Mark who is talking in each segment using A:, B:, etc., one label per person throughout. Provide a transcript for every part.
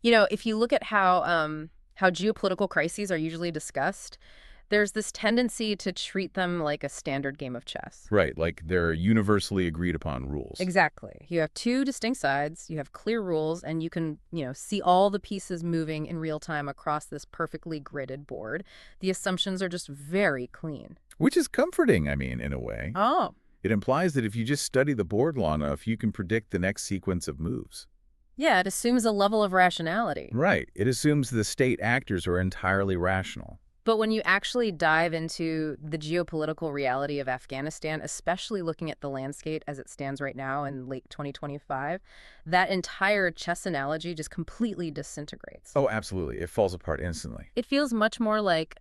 A: If you look at how geopolitical crises are usually discussed, there's this tendency to treat them like a standard game of chess.
B: Right, like they're universally agreed upon rules.
A: Exactly. You have two distinct sides, you have clear rules, and you can, see all the pieces moving in real time across this perfectly gridded board. The assumptions are just very clean.
B: Which is comforting, I mean, in a way.
A: Oh.
B: It implies that if you just study the board long enough, you can predict the next sequence of moves.
A: Yeah, it assumes a level of rationality.
B: Right. It assumes the state actors are entirely rational.
A: But when you actually dive into the geopolitical reality of Afghanistan, especially looking at the landscape as it stands right now in late 2025, that entire chess analogy just completely disintegrates.
B: Oh, absolutely. It falls apart instantly.
A: It feels much more like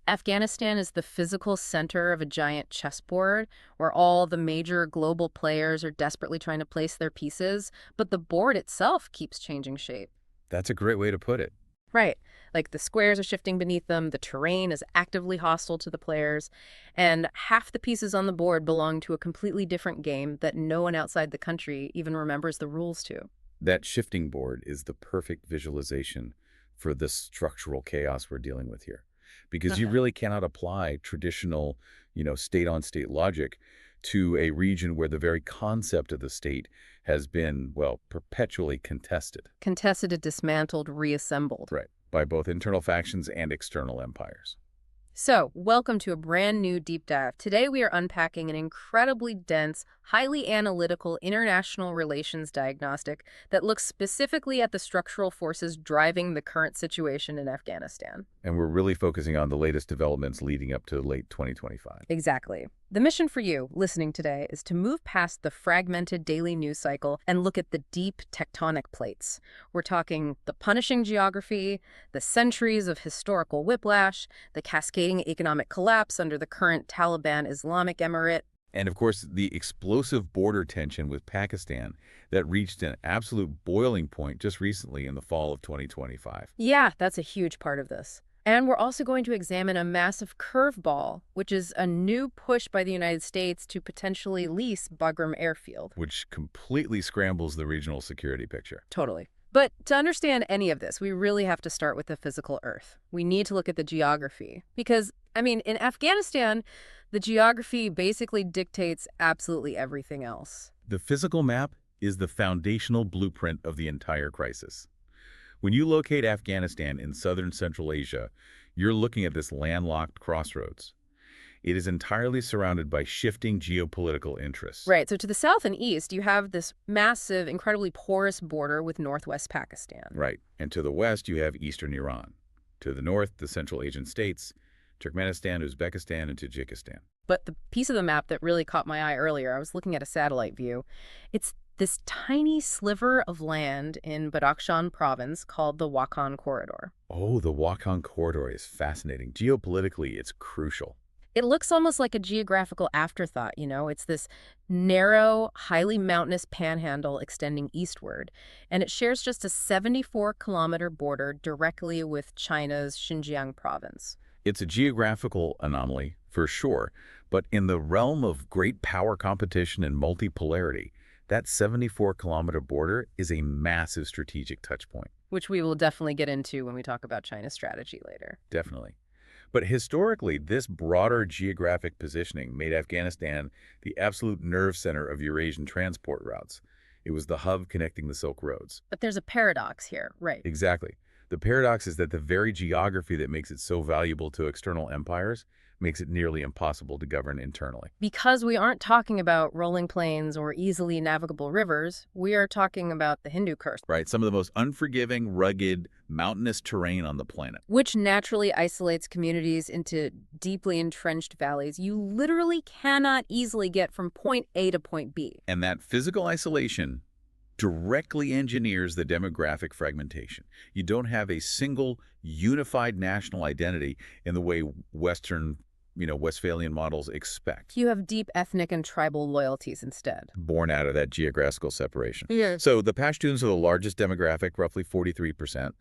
A: Afghanistan is the physical center of a giant chessboard where all the major global players are desperately trying to place their pieces, but the board itself keeps changing shape.
B: That's a great way to put it.
A: Right. Like the squares are shifting beneath them, the terrain is actively hostile to the players, and half the pieces on the board belong to a completely different game that no one outside the country even remembers the rules to.
B: That shifting board is the perfect visualization for this structural chaos we're dealing with here. Because you really cannot apply traditional, state-on-state logic to a region where the very concept of the state has been, well, perpetually contested.
A: Contested, dismantled, reassembled.
B: Right. By both internal factions and external empires.
A: So, welcome to a brand new deep dive. Today we are unpacking an incredibly dense, highly analytical international relations diagnostic that looks specifically at the structural forces driving the current situation in Afghanistan.
B: And we're really focusing on the latest developments leading up to late 2025.
A: Exactly. The mission for you, listening today, is to move past the fragmented daily news cycle and look at the deep tectonic plates. We're talking the punishing geography, the centuries of historical whiplash, the cascading economic collapse under the current Taliban Islamic Emirate.
B: And of course, the explosive border tension with Pakistan that reached an absolute boiling point just recently in the fall of 2025.
A: Yeah, that's a huge part of this. And we're also going to examine a massive curveball, which is a new push by the United States to potentially lease Bagram Airfield.
B: Which completely scrambles the regional security picture.
A: Totally. But to understand any of this, we really have to start with the physical Earth. We need to look at the geography. Because, in Afghanistan, the geography basically dictates absolutely everything else.
B: The physical map is the foundational blueprint of the entire crisis. When you locate Afghanistan in southern Central Asia, you're looking at this landlocked crossroads. It is entirely surrounded by shifting geopolitical interests.
A: Right. So to the south and east, you have this massive, incredibly porous border with northwest Pakistan.
B: Right. And to the west, you have eastern Iran. To the north, the Central Asian states, Turkmenistan, Uzbekistan, and Tajikistan.
A: But the piece of the map that really caught my eye earlier, I was looking at a satellite view. It's this tiny sliver of land in Badakhshan province called the Wakhan Corridor.
B: Oh, the Wakhan Corridor is fascinating. Geopolitically, it's crucial.
A: It looks almost like a geographical afterthought, It's this narrow, highly mountainous panhandle extending eastward, and it shares just a 74-kilometer border directly with China's Xinjiang province.
B: It's a geographical anomaly, for sure, but in the realm of great power competition and multipolarity, that 74-kilometer border is a massive strategic touchpoint.
A: Which we will definitely get into when we talk about China's strategy later.
B: Definitely. But historically, this broader geographic positioning made Afghanistan the absolute nerve center of Eurasian transport routes. It was the hub connecting the Silk Roads.
A: But there's a paradox here, right?
B: Exactly. The paradox is that the very geography that makes it so valuable to external empires makes it nearly impossible to govern internally.
A: Because we aren't talking about rolling plains or easily navigable rivers, we are talking about the Hindu Kush.
B: Right, some of the most unforgiving, rugged, mountainous terrain on the planet.
A: Which naturally isolates communities into deeply entrenched valleys. You literally cannot easily get from point A to point B.
B: And that physical isolation directly engineers the demographic fragmentation. You don't have a single unified national identity in the way Western, Westphalian models expect.
A: You have deep ethnic and tribal loyalties instead.
B: Born out of that geographical separation.
A: Yes.
B: So the Pashtuns are the largest demographic, roughly 43%,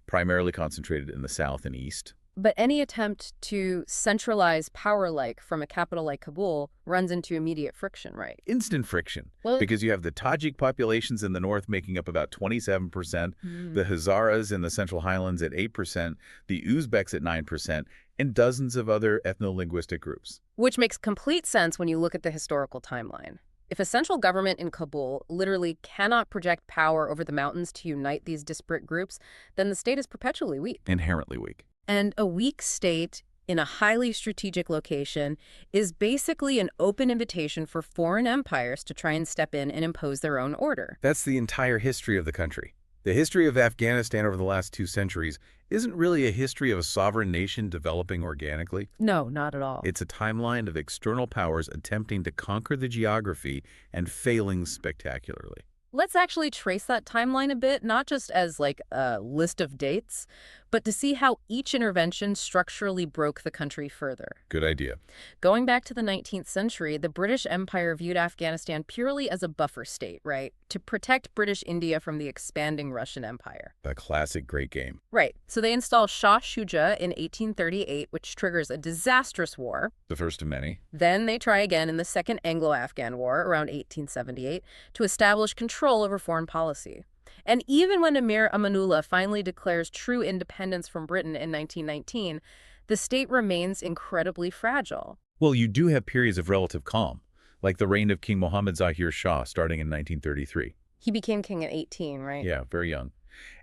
B: primarily concentrated in the south and east.
A: But any attempt to centralize power from a capital like Kabul runs into immediate friction, right?
B: Instant friction,
A: Well,
B: because you have the Tajik populations in the north making up about 27%,
A: hmm.
B: the Hazaras in the Central Highlands at 8%, the Uzbeks at 9%, and dozens of other ethno-linguistic groups.
A: Which makes complete sense when you look at the historical timeline. If a central government in Kabul literally cannot project power over the mountains to unite these disparate groups, then the state is perpetually weak.
B: Inherently weak.
A: And a weak state in a highly strategic location is basically an open invitation for foreign empires to try and step in and impose their own order.
B: That's the entire history of the country. The history of Afghanistan over the last 2 centuries isn't really a history of a sovereign nation developing organically.
A: No, not at all.
B: It's a timeline of external powers attempting to conquer the geography and failing spectacularly.
A: Let's actually trace that timeline a bit, not just as like a list of dates, but to see how each intervention structurally broke the country further.
B: Good idea.
A: Going back to the 19th century, the British Empire viewed Afghanistan purely as a buffer state, right? To protect British India from the expanding Russian Empire.
B: A classic great game.
A: Right. So they install Shah Shuja in 1838, which triggers a disastrous war.
B: The first of many.
A: Then they try again in the Second Anglo-Afghan War around 1878 to establish control over foreign policy. And even when Emir Amanullah finally declares true independence from Britain in 1919, the state remains incredibly fragile.
B: Well, you do have periods of relative calm, like the reign of King Mohammad Zahir Shah starting in 1933.
A: He became king at 18, right?
B: Yeah, very young.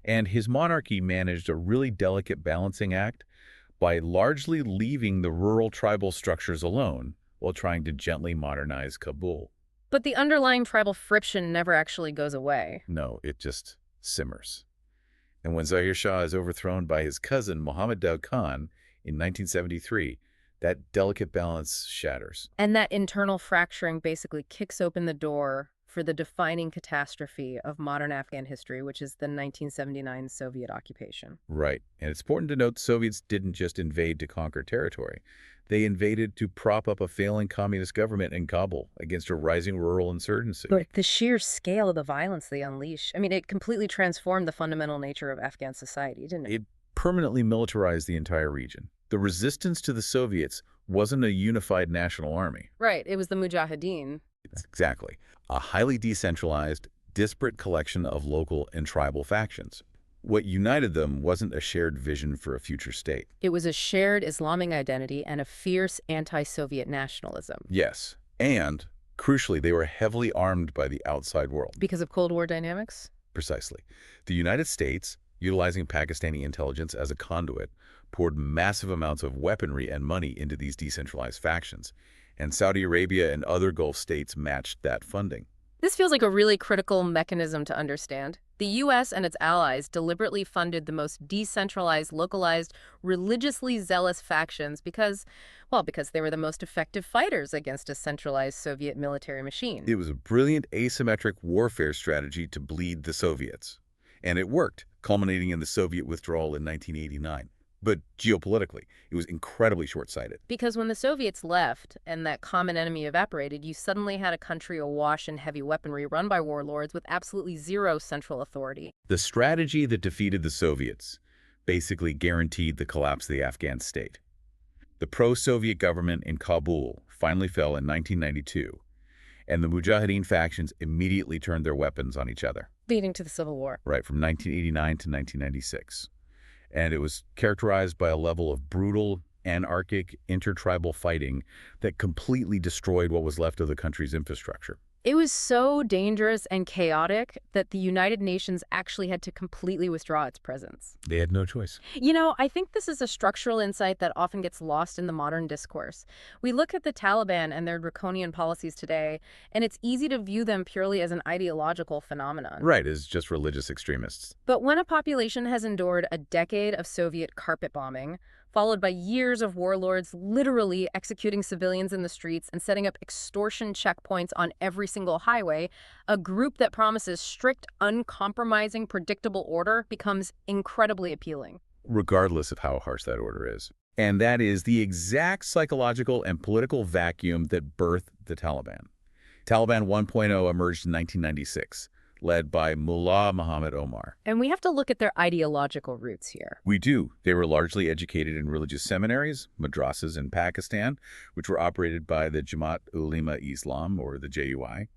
B: And his monarchy managed a really delicate balancing act by largely leaving the rural tribal structures alone while trying to gently modernize Kabul.
A: But the underlying tribal friction never actually goes away.
B: No, it just simmers. And when Zahir Shah is overthrown by his cousin Mohammad Daud Khan in 1973, that delicate balance shatters.
A: And that internal fracturing basically kicks open the door for the defining catastrophe of modern Afghan history, which is the 1979 Soviet occupation.
B: Right. And it's important to note Soviets didn't just invade to conquer territory. They invaded to prop up a failing communist government in Kabul against a rising rural insurgency.
A: But the sheer scale of the violence they unleash, I mean, it completely transformed the fundamental nature of Afghan society, didn't it?
B: It permanently militarized the entire region. The resistance to the Soviets wasn't a unified national army.
A: Right. It was the Mujahideen.
B: Exactly. A highly decentralized, disparate collection of local and tribal factions. What united them wasn't a shared vision for a future state.
A: It was a shared Islamic identity and a fierce anti-Soviet nationalism.
B: Yes. And, crucially, they were heavily armed by the outside world.
A: Because of Cold War dynamics?
B: Precisely. The United States, utilizing Pakistani intelligence as a conduit, poured massive amounts of weaponry and money into these decentralized factions, and Saudi Arabia and other Gulf states matched that funding.
A: This feels like a really critical mechanism to understand. The U.S. and its allies deliberately funded the most decentralized, localized, religiously zealous factions because they were the most effective fighters against a centralized Soviet military machine.
B: It was a brilliant asymmetric warfare strategy to bleed the Soviets. And it worked, culminating in the Soviet withdrawal in 1989. But geopolitically, it was incredibly short-sighted.
A: Because when the Soviets left and that common enemy evaporated, you suddenly had a country awash in heavy weaponry run by warlords with absolutely zero central authority.
B: The strategy that defeated the Soviets basically guaranteed the collapse of the Afghan state. The pro-Soviet government in Kabul finally fell in 1992, and the Mujahideen factions immediately turned their weapons on each other.
A: Leading to the Civil War.
B: Right, from 1989 to 1996. And it was characterized by a level of brutal, anarchic, intertribal fighting that completely destroyed what was left of the country's infrastructure.
A: It was so dangerous and chaotic that the United Nations actually had to completely withdraw its presence.
B: They had no choice.
A: You know, I think this is a structural insight that often gets lost in the modern discourse. We look at the Taliban and their draconian policies today, and it's easy to view them purely as an ideological phenomenon.
B: Right, as just religious extremists.
A: But when a population has endured a decade of Soviet carpet bombing, followed by years of warlords literally executing civilians in the streets and setting up extortion checkpoints on every single highway, a group that promises strict, uncompromising, predictable order becomes incredibly appealing.
B: Regardless of how harsh that order is. And that is the exact psychological and political vacuum that birthed the Taliban. Taliban 1.0 emerged in 1996, led by Mullah Muhammad Omar.
A: And we have to look at their ideological roots here.
B: We do. They were largely educated in religious seminaries, madrasas in Pakistan, which were operated by the Jamaat Ulema Islam, or the JUI.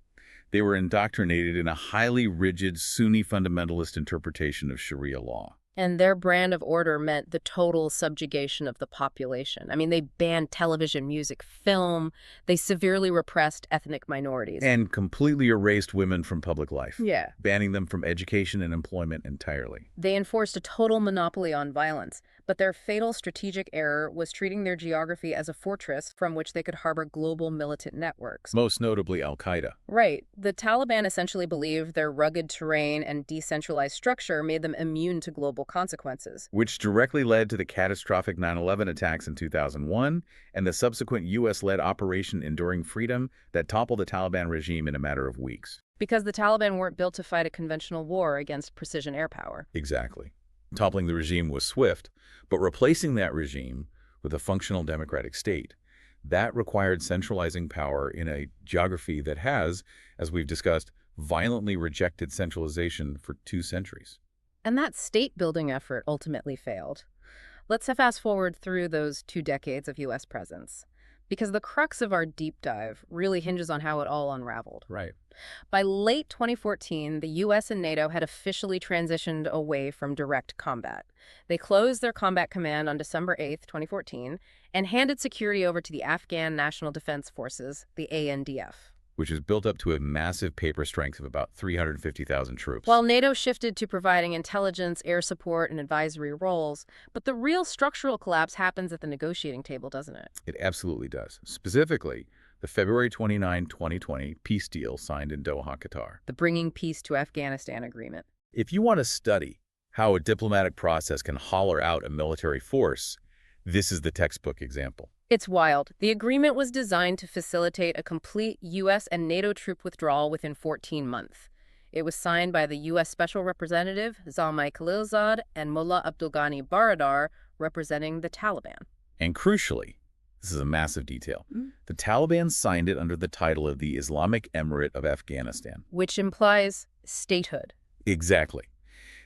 B: They were indoctrinated in a highly rigid Sunni fundamentalist interpretation of Sharia law.
A: And their brand of order meant the total subjugation of the population. I mean, they banned television, music, film. They severely repressed ethnic minorities.
B: And completely erased women from public life.
A: Yeah.
B: Banning them from education and employment entirely.
A: They enforced a total monopoly on violence, but their fatal strategic error was treating their geography as a fortress from which they could harbor global militant networks.
B: Most notably Al-Qaeda.
A: Right. The Taliban essentially believed their rugged terrain and decentralized structure made them immune to global consequences.
B: Which directly led to the catastrophic 9/11 attacks in 2001 and the subsequent U.S.-led Operation Enduring Freedom that toppled the Taliban regime in a matter of weeks.
A: Because the Taliban weren't built to fight a conventional war against precision air power.
B: Exactly. Toppling the regime was swift, but replacing that regime with a functional democratic state, that required centralizing power in a geography that has, as we've discussed, violently rejected centralization for 2 centuries.
A: And that state-building effort ultimately failed. Let's fast forward through those 2 decades of U.S. presence, because the crux of our deep dive really hinges on how it all unraveled.
B: Right.
A: By late 2014, the U.S. and NATO had officially transitioned away from direct combat. They closed their combat command on December 8, 2014, and handed security over to the Afghan National Defense Forces, the ANDF.
B: Which is built up to a massive paper strength of about 350,000 troops.
A: While NATO shifted to providing intelligence, air support, and advisory roles, but the real structural collapse happens at the negotiating table, doesn't it?
B: It absolutely does. Specifically, the February 29, 2020 peace deal signed in Doha, Qatar.
A: The Bringing Peace to Afghanistan agreement.
B: If you want to study how a diplomatic process can holler out a military force, this is the textbook example.
A: It's wild. The agreement was designed to facilitate a complete U.S. and NATO troop withdrawal within 14 months. It was signed by the U.S. Special Representative Zalmay Khalilzad and Mullah Abdul Ghani Baradar, representing the Taliban.
B: And crucially, this is a massive detail, the Taliban signed it under the title of the Islamic Emirate of Afghanistan.
A: Which implies statehood.
B: Exactly.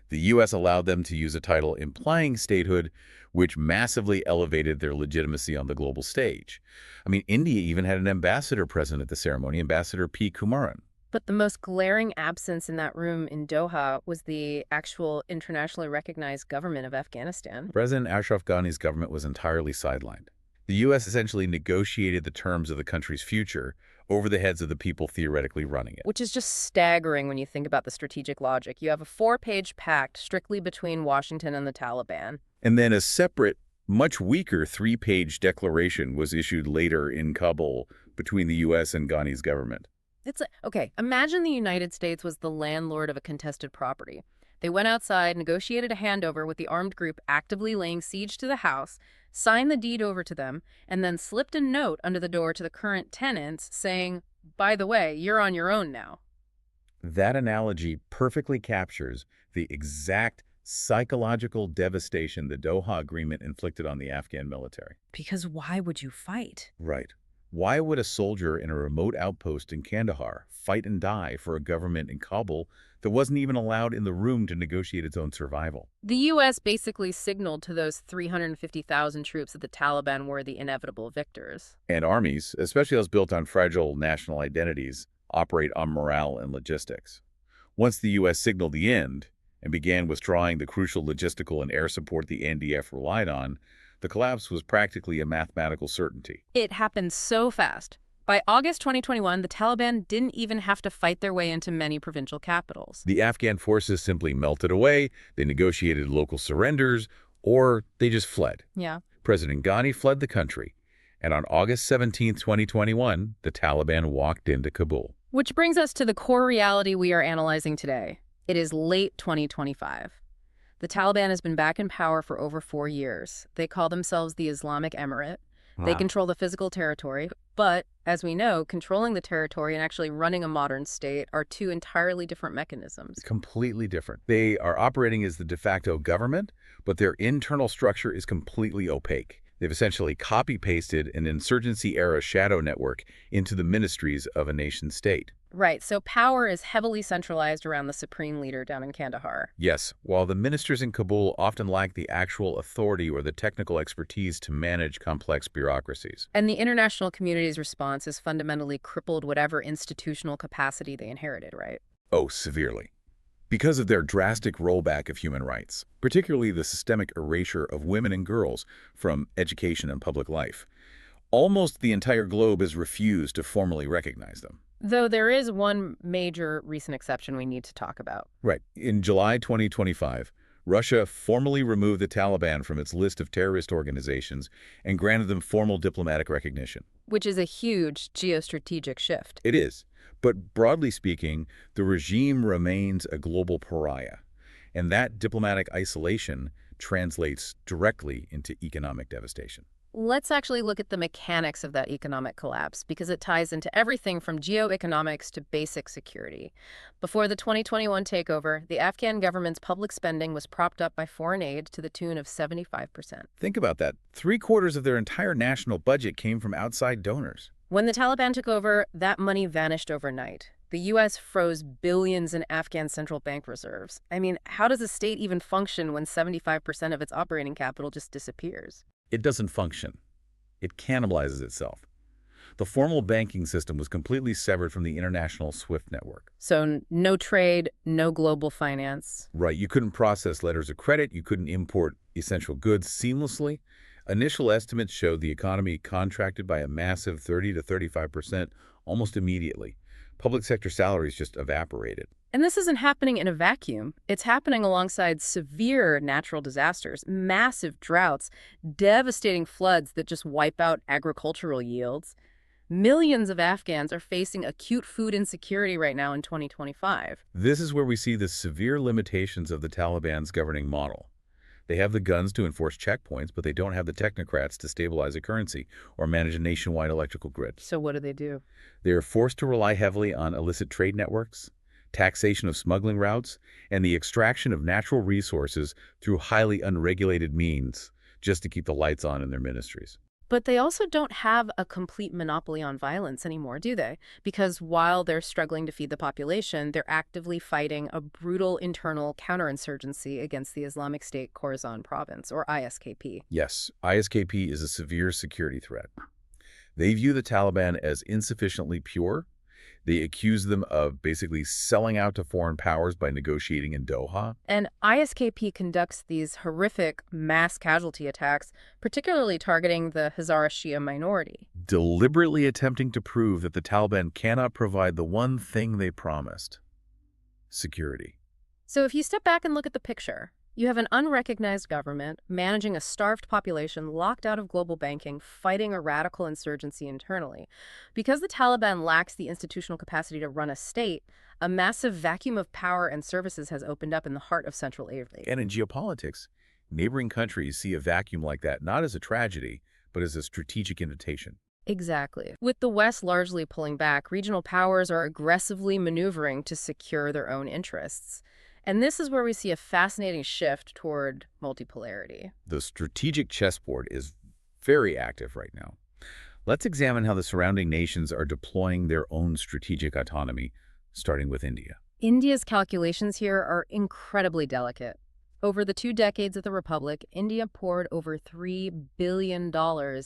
B: The U.S. allowed them to use a title implying statehood, which massively elevated their legitimacy on the global stage. I mean, India even had an ambassador present at the ceremony, Ambassador P. Kumaran.
A: But the most glaring absence in that room in Doha was the actual internationally recognized government of Afghanistan.
B: President Ashraf Ghani's government was entirely sidelined. The U.S. essentially negotiated the terms of the country's future over the heads of the people theoretically running it.
A: Which is just staggering when you think about the strategic logic. You have a 4-page pact strictly between Washington and the Taliban.
B: And then a separate, much weaker 3-page declaration was issued later in Kabul between the U.S. and Ghani's government.
A: Okay, imagine the United States was the landlord of a contested property. They went outside, negotiated a handover with the armed group actively laying siege to the house, signed the deed over to them, and then slipped a note under the door to the current tenants saying, by the way, you're on your own now.
B: That analogy perfectly captures the exact psychological devastation the Doha Agreement inflicted on the Afghan military.
A: Because why would you fight?
B: Right. Why would a soldier in a remote outpost in Kandahar fight and die for a government in Kabul that wasn't even allowed in the room to negotiate its own survival?
A: The U.S. basically signaled to those 350,000 troops that the Taliban were the inevitable victors.
B: And armies, especially those built on fragile national identities, operate on morale and logistics. Once the U.S. signaled the end and began withdrawing the crucial logistical and air support the NDF relied on, the collapse was practically a mathematical certainty.
A: It happened so fast. By August 2021, the Taliban didn't even have to fight their way into many provincial capitals.
B: The Afghan forces simply melted away, they negotiated local surrenders, or they just fled.
A: Yeah.
B: President Ghani fled the country, and on August 17, 2021, the Taliban walked into Kabul.
A: Which brings us to the core reality we are analyzing today. It is late 2025. The Taliban has been back in power for over 4 years. They call themselves the Islamic Emirate. They control the physical territory, but, as we know, controlling the territory and actually running a modern state are 2 entirely different mechanisms.
B: Completely different. They are operating as the de facto government, but their internal structure is completely opaque. They've essentially copy-pasted an insurgency-era shadow network into the ministries of a nation-state.
A: Right, so power is heavily centralized around the supreme leader down in Kandahar.
B: Yes, while the ministers in Kabul often lack the actual authority or the technical expertise to manage complex bureaucracies.
A: And the international community's response has fundamentally crippled whatever institutional capacity they inherited, right?
B: Oh, severely. Because of their drastic rollback of human rights, particularly the systemic erasure of women and girls from education and public life. Almost the entire globe has refused to formally recognize them.
A: Though there is one major recent exception we need to talk about.
B: Right. In July 2025, Russia formally removed the Taliban from its list of terrorist organizations and granted them formal diplomatic recognition.
A: Which is a huge geostrategic shift.
B: It is. But broadly speaking, the regime remains a global pariah, and that diplomatic isolation translates directly into economic devastation.
A: Let's actually look at the mechanics of that economic collapse because it ties into everything from geoeconomics to basic security. Before the 2021 takeover, the Afghan government's public spending was propped up by foreign aid to the tune of 75%.
B: Think about that. Three-quarters of their entire national budget came from outside donors.
A: When the Taliban took over, that money vanished overnight. The U.S. froze billions in Afghan central bank reserves. I mean, how does a state even function when 75% of its operating capital just disappears?
B: It doesn't function. It cannibalizes itself. The formal banking system was completely severed from the international SWIFT network.
A: So no trade, no global finance.
B: Right, you couldn't process letters of credit, you couldn't import essential goods seamlessly. Initial estimates showed the economy contracted by a massive 30 to 35% almost immediately. Public sector salaries just evaporated.
A: And this isn't happening in a vacuum. It's happening alongside severe natural disasters, massive droughts, devastating floods that just wipe out agricultural yields. Millions of Afghans are facing acute food insecurity right now in 2025.
B: This is where we see the severe limitations of the Taliban's governing model. They have the guns to enforce checkpoints, but they don't have the technocrats to stabilize a currency or manage a nationwide electrical grid.
A: So what do?
B: They are forced to rely heavily on illicit trade networks, taxation of smuggling routes, and the extraction of natural resources through highly unregulated means just to keep the lights on in their ministries.
A: But they also don't have a complete monopoly on violence anymore, do they? Because while they're struggling to feed the population, they're actively fighting a brutal internal counterinsurgency against the Islamic State Khorasan province, or ISKP.
B: Yes, ISKP is a severe security threat. They view the Taliban as insufficiently pure. They accuse them of basically selling out to foreign powers by negotiating in Doha.
A: And ISKP conducts these horrific mass casualty attacks, particularly targeting the Hazara Shia minority.
B: Deliberately attempting to prove that the Taliban cannot provide the one thing they promised: security.
A: So if you step back and look at the picture, you have an unrecognized government managing a starved population locked out of global banking, fighting a radical insurgency internally. Because the Taliban lacks the institutional capacity to run a state, a massive vacuum of power and services has opened up in the heart of Central Asia.
B: And in geopolitics, neighboring countries see a vacuum like that not as a tragedy, but as a strategic invitation.
A: Exactly. With the West largely pulling back, regional powers are aggressively maneuvering to secure their own interests. And this is where we see a fascinating shift toward multipolarity.
B: The strategic chessboard is very active right now. Let's examine how the surrounding nations are deploying their own strategic autonomy, starting with India.
A: India's calculations here are incredibly delicate. Over the 2 decades of the Republic, India poured over $3 billion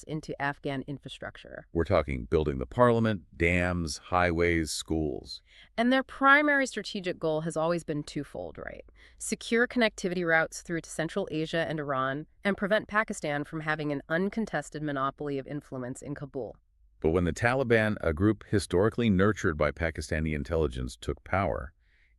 A: into Afghan infrastructure.
B: We're talking building the parliament, dams, highways, schools.
A: And their primary strategic goal has always been twofold, right? Secure connectivity routes through to Central Asia and Iran, and prevent Pakistan from having an uncontested monopoly of influence in Kabul.
B: But when the Taliban, a group historically nurtured by Pakistani intelligence, took power,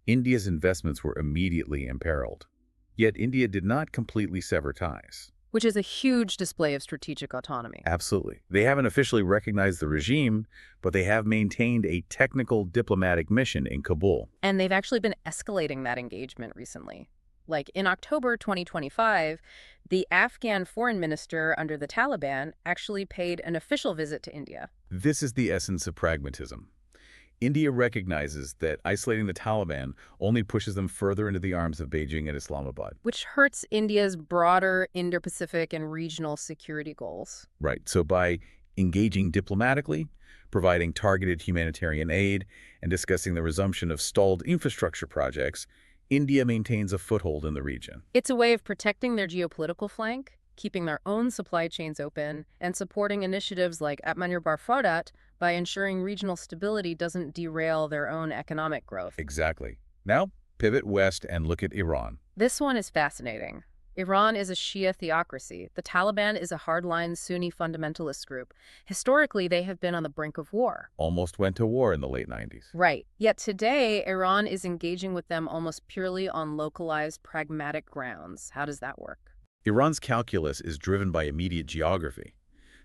B: India's investments were immediately imperiled. Yet India did not completely sever ties.
A: Which is a huge display of strategic autonomy.
B: Absolutely. They haven't officially recognized the regime, but they have maintained a technical diplomatic mission in Kabul.
A: And they've actually been escalating that engagement recently. Like in October 2025, the Afghan foreign minister under the Taliban actually paid an official visit to India.
B: This is the essence of pragmatism. India recognizes that isolating the Taliban only pushes them further into the arms of Beijing and Islamabad.
A: Which hurts India's broader Indo-Pacific and regional security goals.
B: Right. So by engaging diplomatically, providing targeted humanitarian aid, and discussing the resumption of stalled infrastructure projects, India maintains a foothold in the region.
A: It's a way of protecting their geopolitical flank, keeping their own supply chains open, and supporting initiatives like Atmanirbhar Bharat by ensuring regional stability doesn't derail their own economic growth.
B: Exactly. Now, pivot west and look at Iran.
A: This one is fascinating. Iran is a Shia theocracy. The Taliban is a hardline Sunni fundamentalist group. Historically, they have been on the brink of war.
B: Almost went to war in the late 90s.
A: Right. Yet today, Iran is engaging with them almost purely on localized, pragmatic grounds. How does that work?
B: Iran's calculus is driven by immediate geography.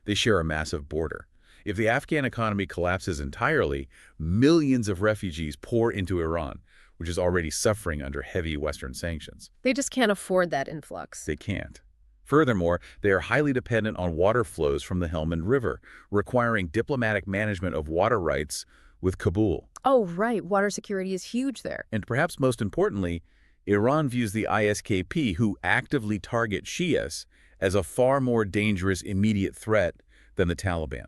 B: They share a massive border. If the Afghan economy collapses entirely, millions of refugees pour into Iran, which is already suffering under heavy Western sanctions.
A: They just can't afford that influx.
B: They can't. Furthermore, they are highly dependent on water flows from the Helmand River, requiring diplomatic management of water rights with Kabul.
A: Oh, right. Water security is huge there.
B: And perhaps most importantly, Iran views the ISKP, who actively target Shias, as a far more dangerous immediate threat than the Taliban.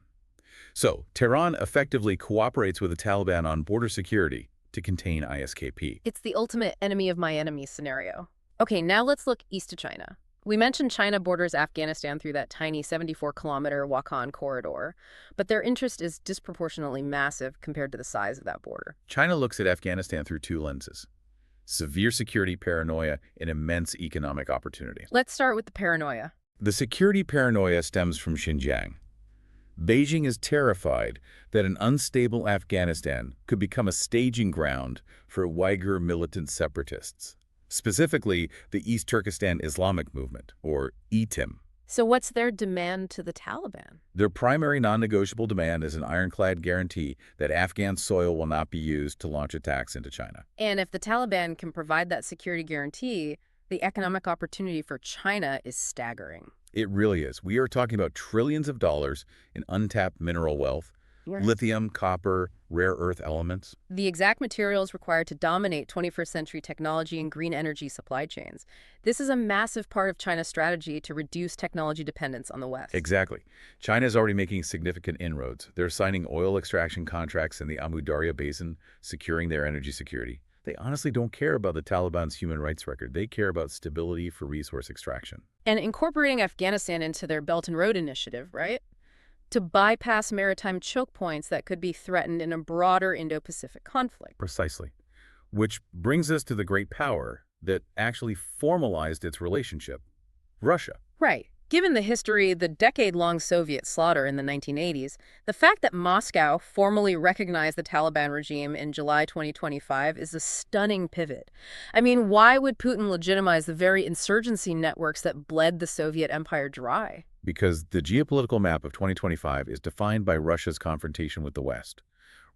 B: So, Tehran effectively cooperates with the Taliban on border security to contain ISKP.
A: It's the ultimate enemy of my enemy scenario. Okay, now let's look east to China. We mentioned China borders Afghanistan through that tiny 74-kilometer Wakhan corridor, but their interest is disproportionately massive compared to the size of that border.
B: China looks at Afghanistan through two lenses: severe security paranoia and immense economic opportunity.
A: Let's start with the paranoia.
B: The security paranoia stems from Xinjiang. Beijing is terrified that an unstable Afghanistan could become a staging ground for Uyghur militant separatists, specifically the East Turkestan Islamic Movement, or ETIM.
A: So what's their demand to the Taliban?
B: Their primary non-negotiable demand is an ironclad guarantee that Afghan soil will not be used to launch attacks into China.
A: And if the Taliban can provide that security guarantee, the economic opportunity for China is staggering.
B: It really is. We are talking about trillions of dollars in untapped mineral wealth,
A: Yes.
B: lithium, copper, rare earth elements.
A: The exact materials required to dominate 21st century technology and green energy supply chains. This is a massive part of China's strategy to reduce technology dependence on the West.
B: Exactly. China is already making significant inroads. They're signing oil extraction contracts in the Amu Darya Basin, securing their energy security. They honestly don't care about the Taliban's human rights record. They care about stability for resource extraction.
A: And incorporating Afghanistan into their Belt and Road Initiative, right? To bypass maritime choke points that could be threatened in a broader Indo-Pacific conflict.
B: Precisely. Which brings us to the great power that actually formalized its relationship: Russia.
A: Right. Given the history, the decade-long Soviet slaughter in the 1980s, the fact that Moscow formally recognized the Taliban regime in July 2025 is a stunning pivot. I mean, why would Putin legitimize the very insurgency networks that bled the Soviet empire dry?
B: Because the geopolitical map of 2025 is defined by Russia's confrontation with the West.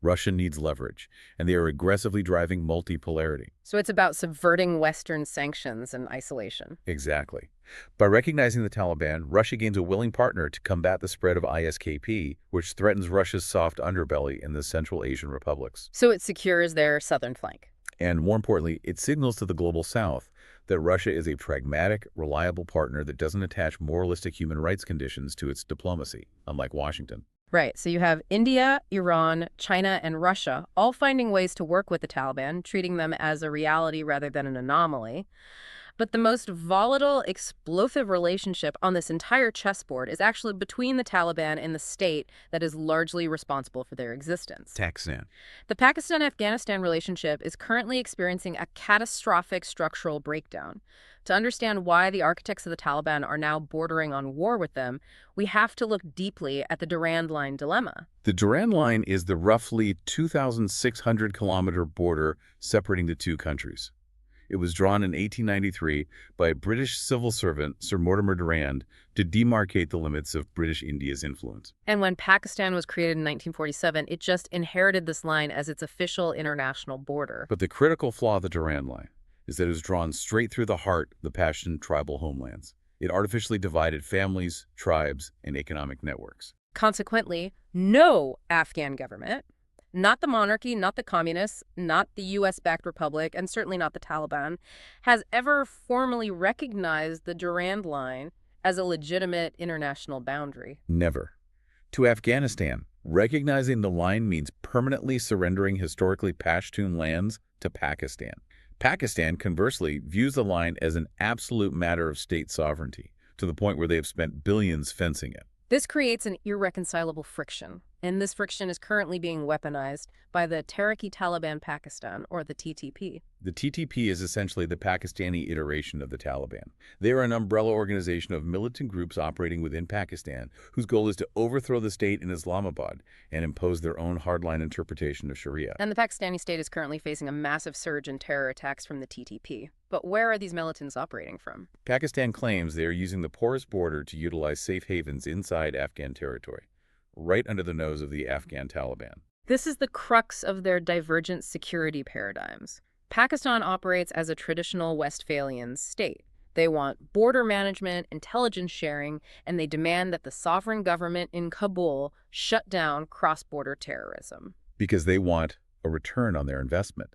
B: Russia needs leverage, and they are aggressively driving multipolarity.
A: So it's about subverting Western sanctions and isolation.
B: Exactly. By recognizing the Taliban, Russia gains a willing partner to combat the spread of ISKP, which threatens Russia's soft underbelly in the Central Asian republics.
A: So it secures their southern flank.
B: And more importantly, it signals to the global South that Russia is a pragmatic, reliable partner that doesn't attach moralistic human rights conditions to its diplomacy, unlike Washington.
A: Right, so you have India, Iran, China, and Russia all finding ways to work with the Taliban, treating them as a reality rather than an anomaly. But the most volatile, explosive relationship on this entire chessboard is actually between the Taliban and the state that is largely responsible for their existence.
B: Pakistan.
A: The Pakistan-Afghanistan relationship is currently experiencing a catastrophic structural breakdown. To understand why the architects of the Taliban are now bordering on war with them, we have to look deeply at the Durand Line dilemma.
B: The Durand Line is the roughly 2,600-kilometer border separating the two countries. It was drawn in 1893 by a British civil servant, Sir Mortimer Durand, to demarcate the limits of British India's influence.
A: And when Pakistan was created in 1947, it just inherited this line as its official international border.
B: But the critical flaw of the Durand Line is that it was drawn straight through the heart of the Pashtun tribal homelands. It artificially divided families, tribes, and economic networks.
A: Consequently, no Afghan government, not the monarchy, not the communists, not the U.S.-backed republic, and certainly not the Taliban, has ever formally recognized the Durand Line as a legitimate international boundary.
B: Never. To Afghanistan, recognizing the line means permanently surrendering historically Pashtun lands to Pakistan. Pakistan, conversely, views the line as an absolute matter of state sovereignty, to the point where they have spent billions fencing it.
A: This creates an irreconcilable friction, and this friction is currently being weaponized by the Tehrik-i-Taliban Pakistan, or the TTP.
B: The TTP is essentially the Pakistani iteration of the Taliban. They are an umbrella organization of militant groups operating within Pakistan whose goal is to overthrow the state in Islamabad and impose their own hardline interpretation of Sharia.
A: And the Pakistani state is currently facing a massive surge in terror attacks from the TTP. But where are these militants operating from?
B: Pakistan claims they are using the porous border to utilize safe havens inside Afghan territory, right under the nose of the Afghan Taliban.
A: This is the crux of their divergent security paradigms. Pakistan operates as a traditional Westphalian state. They want border management, intelligence sharing, and they demand that the sovereign government in Kabul shut down cross-border terrorism.
B: Because they want a return on their investment.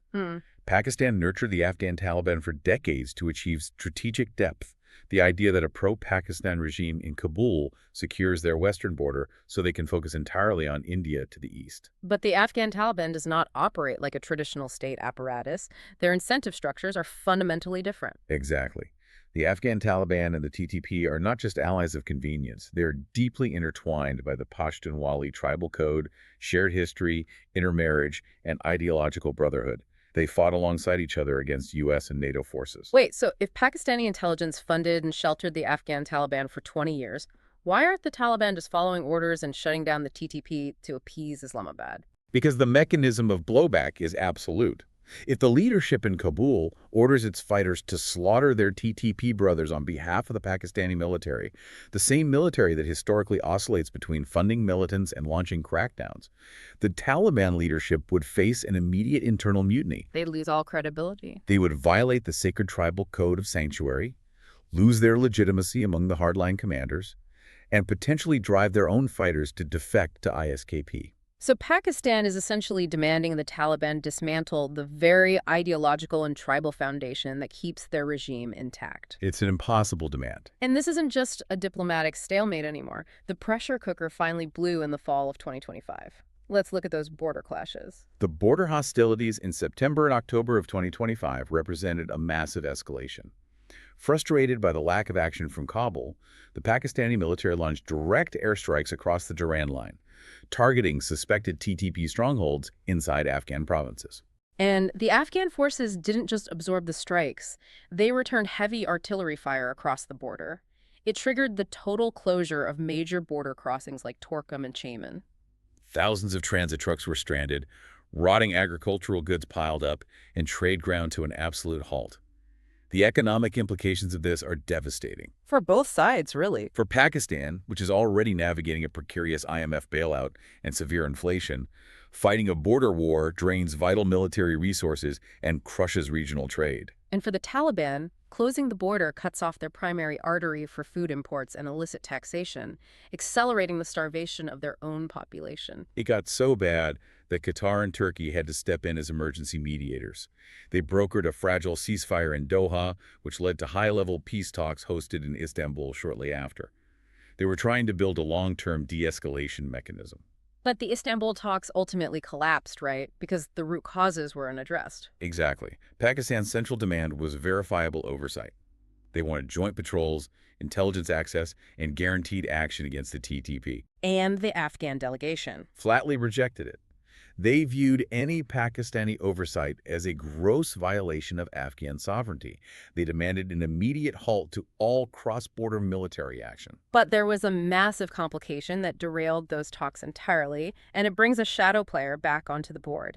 B: Pakistan nurtured the Afghan Taliban for decades to achieve strategic depth, the idea that a pro-Pakistan regime in Kabul secures their western border so they can focus entirely on India to the east.
A: But the Afghan Taliban does not operate like a traditional state apparatus. Their incentive structures are fundamentally different.
B: Exactly. The Afghan Taliban and the TTP are not just allies of convenience. They are deeply intertwined by the Pashtunwali tribal code, shared history, intermarriage, and ideological brotherhood. They fought alongside each other against U.S. and NATO forces.
A: Wait, so if Pakistani intelligence funded and sheltered the Afghan Taliban for 20 years, why aren't the Taliban just following orders and shutting down the TTP to appease Islamabad?
B: Because the mechanism of blowback is absolute. If the leadership in Kabul orders its fighters to slaughter their TTP brothers on behalf of the Pakistani military, the same military that historically oscillates between funding militants and launching crackdowns, the Taliban leadership would face an immediate internal mutiny.
A: They'd lose all credibility.
B: They would violate the sacred tribal code of sanctuary, lose their legitimacy among the hardline commanders, and potentially drive their own fighters to defect to ISKP.
A: So Pakistan is essentially demanding the Taliban dismantle the very ideological and tribal foundation that keeps their regime intact.
B: It's an impossible demand.
A: And this isn't just a diplomatic stalemate anymore. The pressure cooker finally blew in the fall of 2025. Let's look at those border clashes.
B: The border hostilities in September and October of 2025 represented a massive escalation. Frustrated by the lack of action from Kabul, the Pakistani military launched direct airstrikes across the Durand Line, targeting suspected TTP strongholds inside Afghan provinces.
A: And the Afghan forces didn't just absorb the strikes. They returned heavy artillery fire across the border. It triggered the total closure of major border crossings like Torkham and Chaman.
B: Thousands of transit trucks were stranded, rotting agricultural goods piled up, and trade ground to an absolute halt. The economic implications of this are devastating.
A: For both sides, really.
B: For Pakistan, which is already navigating a precarious IMF bailout and severe inflation, fighting a border war drains vital military resources and crushes regional trade.
A: And for the Taliban, closing the border cuts off their primary artery for food imports and illicit taxation, accelerating the starvation of their own population.
B: It got so bad that Qatar and Turkey had to step in as emergency mediators. They brokered a fragile ceasefire in Doha, which led to high-level peace talks hosted in Istanbul shortly after. They were trying to build a long-term de-escalation mechanism.
A: But the Istanbul talks ultimately collapsed, right? Because the root causes were unaddressed.
B: Exactly. Pakistan's central demand was verifiable oversight. They wanted joint patrols, intelligence access, and guaranteed action against the TTP.
A: And the Afghan delegation
B: Flatly rejected it. They viewed any Pakistani oversight as a gross violation of Afghan sovereignty. They demanded an immediate halt to all cross-border military action.
A: But there was a massive complication that derailed those talks entirely, and it brings a shadow player back onto the board.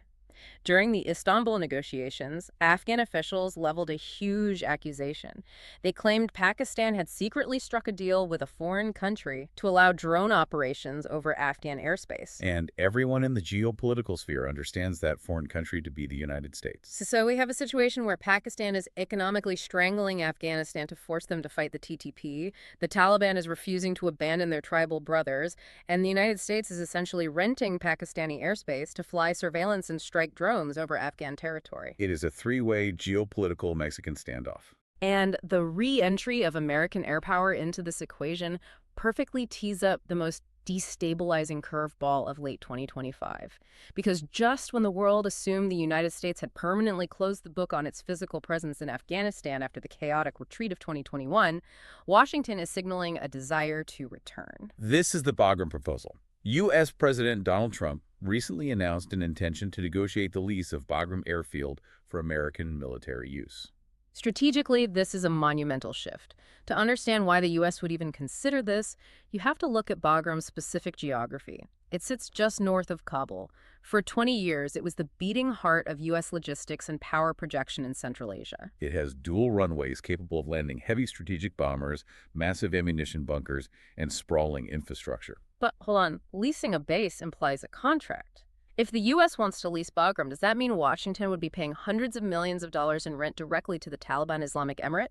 A: During the Istanbul negotiations, Afghan officials leveled a huge accusation. They claimed Pakistan had secretly struck a deal with a foreign country to allow drone operations over Afghan airspace.
B: And everyone in the geopolitical sphere understands that foreign country to be the United States.
A: So we have a situation where Pakistan is economically strangling Afghanistan to force them to fight the TTP, the Taliban is refusing to abandon their tribal brothers, and the United States is essentially renting Pakistani airspace to fly surveillance and strike drones over Afghan territory.
B: It is a three-way geopolitical Mexican standoff.
A: And the re-entry of American air power into this equation perfectly tees up the most destabilizing curveball of late 2025. Because just when the world assumed the United States had permanently closed the book on its physical presence in Afghanistan after the chaotic retreat of 2021, Washington is signaling a desire to return.
B: This is the Bagram proposal. U.S. President Donald Trump recently announced an intention to negotiate the lease of Bagram Airfield for American military use.
A: Strategically, this is a monumental shift. To understand why the U.S. would even consider this, you have to look at Bagram's specific geography. It sits just north of Kabul. For 20 years, it was the beating heart of U.S. logistics and power projection in Central Asia.
B: It has dual runways capable of landing heavy strategic bombers, massive ammunition bunkers, and sprawling infrastructure.
A: But hold on, leasing a base implies a contract. If the U.S. wants to lease Bagram, does that mean Washington would be paying hundreds of millions of dollars in rent directly to the Taliban Islamic Emirate?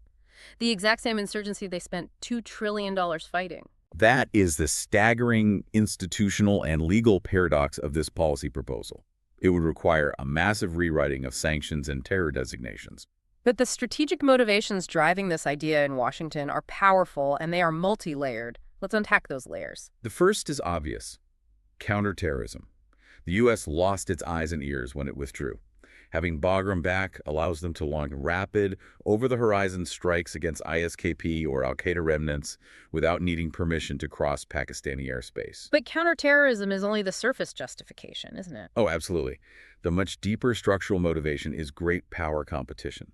A: The exact same insurgency they spent $2 trillion fighting.
B: That is the staggering institutional and legal paradox of this policy proposal. It would require a massive rewriting of sanctions and terror designations.
A: But the strategic motivations driving this idea in Washington are powerful and they are multi-layered. Let's unpack those layers.
B: The first is obvious: counterterrorism. The U.S. lost its eyes and ears when it withdrew. Having Bagram back allows them to launch rapid, over-the-horizon strikes against ISKP or al-Qaeda remnants without needing permission to cross Pakistani airspace.
A: But counterterrorism is only the surface justification, isn't it?
B: Oh, absolutely. The much deeper structural motivation is great power competition.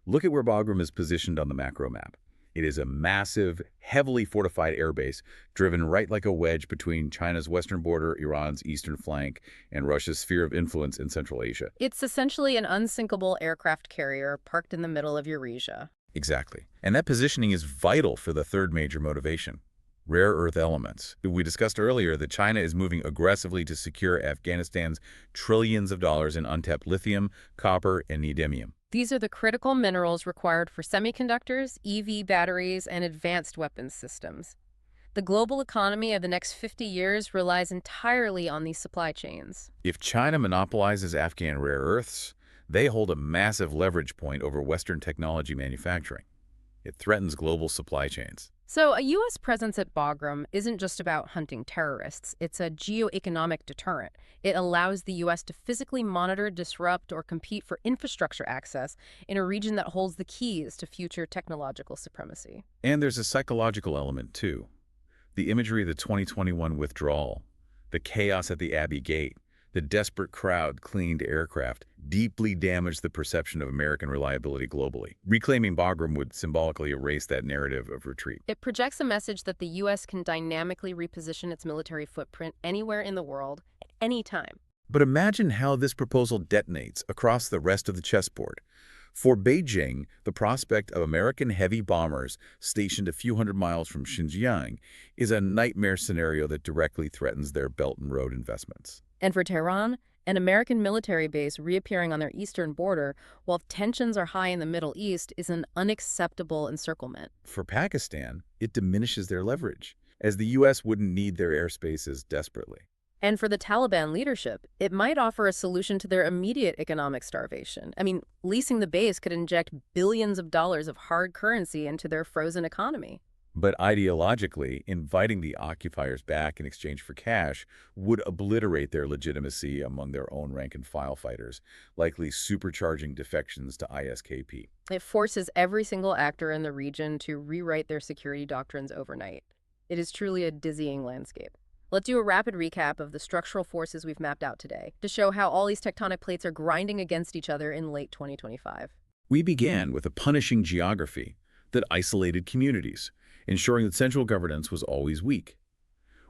B: Look at where Bagram is positioned on the macro map. It is a massive, heavily fortified airbase driven right like a wedge between China's western border, Iran's eastern flank, and Russia's sphere of influence in Central Asia.
A: It's essentially an unsinkable aircraft carrier parked in the middle of Eurasia.
B: Exactly. And that positioning is vital for the third major motivation: rare earth elements. We discussed earlier that China is moving aggressively to secure Afghanistan's trillions of dollars in untapped lithium, copper, and neodymium.
A: These are the critical minerals required for semiconductors, EV batteries, and advanced weapons systems. The global economy of the next 50 years relies entirely on these supply chains.
B: If China monopolizes Afghan rare earths, they hold a massive leverage point over Western technology manufacturing. It threatens global supply chains.
A: So a U.S. presence at Bagram isn't just about hunting terrorists. It's a geoeconomic deterrent. It allows the U.S. to physically monitor, disrupt, or compete for infrastructure access in a region that holds the keys to future technological supremacy.
B: And there's a psychological element, too. The imagery of the 2021 withdrawal, the chaos at the Abbey Gate, the desperate crowd clinging to aircraft deeply damaged the perception of American reliability globally. Reclaiming Bagram would symbolically erase that narrative of retreat.
A: It projects a message that the U.S. can dynamically reposition its military footprint anywhere in the world at any time.
B: But imagine how this proposal detonates across the rest of the chessboard. For Beijing, the prospect of American heavy bombers stationed a few hundred miles from Xinjiang is a nightmare scenario that directly threatens their Belt and Road investments.
A: And for Tehran, an American military base reappearing on their eastern border while tensions are high in the Middle East is an unacceptable encirclement.
B: For Pakistan, it diminishes their leverage, as the U.S. wouldn't need their airspaces desperately.
A: And for the Taliban leadership, it might offer a solution to their immediate economic starvation. I mean, leasing the base could inject billions of dollars of hard currency into their frozen economy.
B: But ideologically, inviting the occupiers back in exchange for cash would obliterate their legitimacy among their own rank-and-file fighters, likely supercharging defections to ISKP.
A: It forces every single actor in the region to rewrite their security doctrines overnight. It is truly a dizzying landscape. Let's do a rapid recap of the structural forces we've mapped out today to show how all these tectonic plates are grinding against each other in late 2025.
B: We began with a punishing geography that isolated communities, ensuring that central governance was always weak.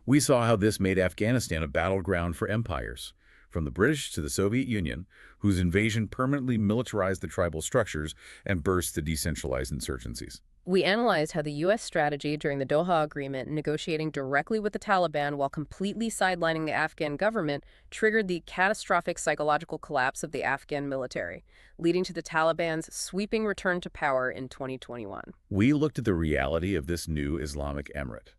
B: We saw how this made Afghanistan a battleground for empires, from the British to the Soviet Union, whose invasion permanently militarized the tribal structures and burst the decentralized insurgencies.
A: We analyzed how the U.S. strategy during the Doha Agreement, negotiating directly with the Taliban while completely sidelining the Afghan government, triggered the catastrophic psychological collapse of the Afghan military, leading to the Taliban's sweeping return to power in 2021.
B: We looked at the reality of this new Islamic emirate,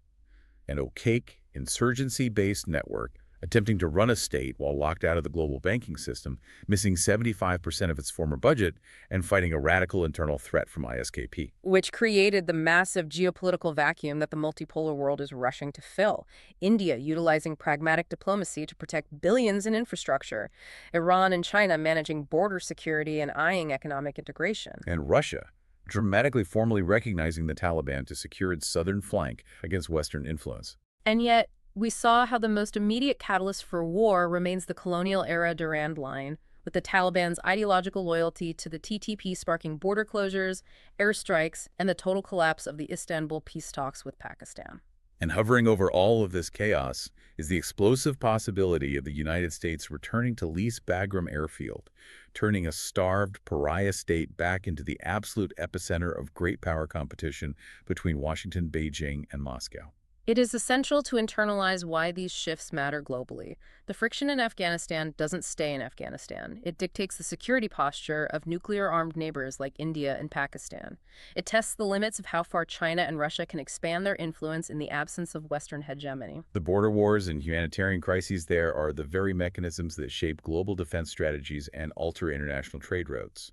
B: an opaque, insurgency-based network attempting to run a state while locked out of the global banking system, missing 75% of its former budget, and fighting a radical internal threat from ISKP.
A: Which created the massive geopolitical vacuum that the multipolar world is rushing to fill. India utilizing pragmatic diplomacy to protect billions in infrastructure. Iran and China managing border security and eyeing economic integration.
B: And Russia, dramatically formally recognizing the Taliban to secure its southern flank against Western influence.
A: And yet, we saw how the most immediate catalyst for war remains the colonial-era Durand Line, with the Taliban's ideological loyalty to the TTP sparking border closures, airstrikes, and the total collapse of the Istanbul peace talks with Pakistan.
B: And hovering over all of this chaos is the explosive possibility of the United States returning to lease Bagram Airfield, turning a starved pariah state back into the absolute epicenter of great power competition between Washington, Beijing, and Moscow.
A: It is essential to internalize why these shifts matter globally. The friction in Afghanistan doesn't stay in Afghanistan. It dictates the security posture of nuclear-armed neighbors like India and Pakistan. It tests the limits of how far China and Russia can expand their influence in the absence of Western hegemony.
B: The border wars and humanitarian crises there are the very mechanisms that shape global defense strategies and alter international trade routes.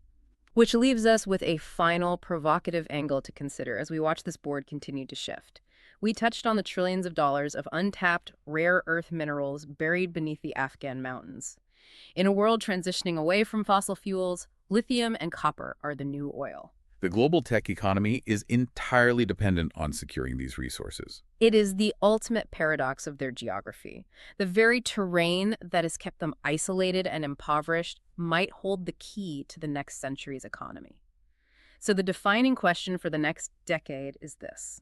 A: Which leaves us with a final provocative angle to consider as we watch this board continue to shift. We touched on the trillions of dollars of untapped rare earth minerals buried beneath the Afghan mountains. In a world transitioning away from fossil fuels, lithium and copper are the new oil.
B: The global tech economy is entirely dependent on securing these resources.
A: It is the ultimate paradox of their geography. The very terrain that has kept them isolated and impoverished might hold the key to the next century's economy. So the defining question for the next decade is this.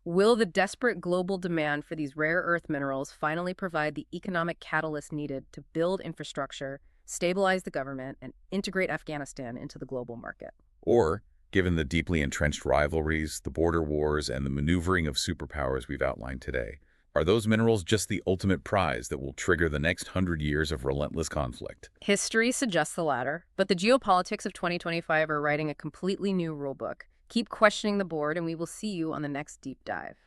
A: Will the desperate global demand for these rare earth minerals finally provide the economic catalyst needed to build infrastructure, stabilize the government, and integrate Afghanistan into the global market?
B: Or, given the deeply entrenched rivalries, the border wars, and the maneuvering of superpowers we've outlined today, are those minerals just the ultimate prize that will trigger the next 100 years of relentless conflict?
A: History suggests the latter, but the geopolitics of 2025 are writing a completely new rulebook. Keep questioning the board, and we will see you on the next deep dive.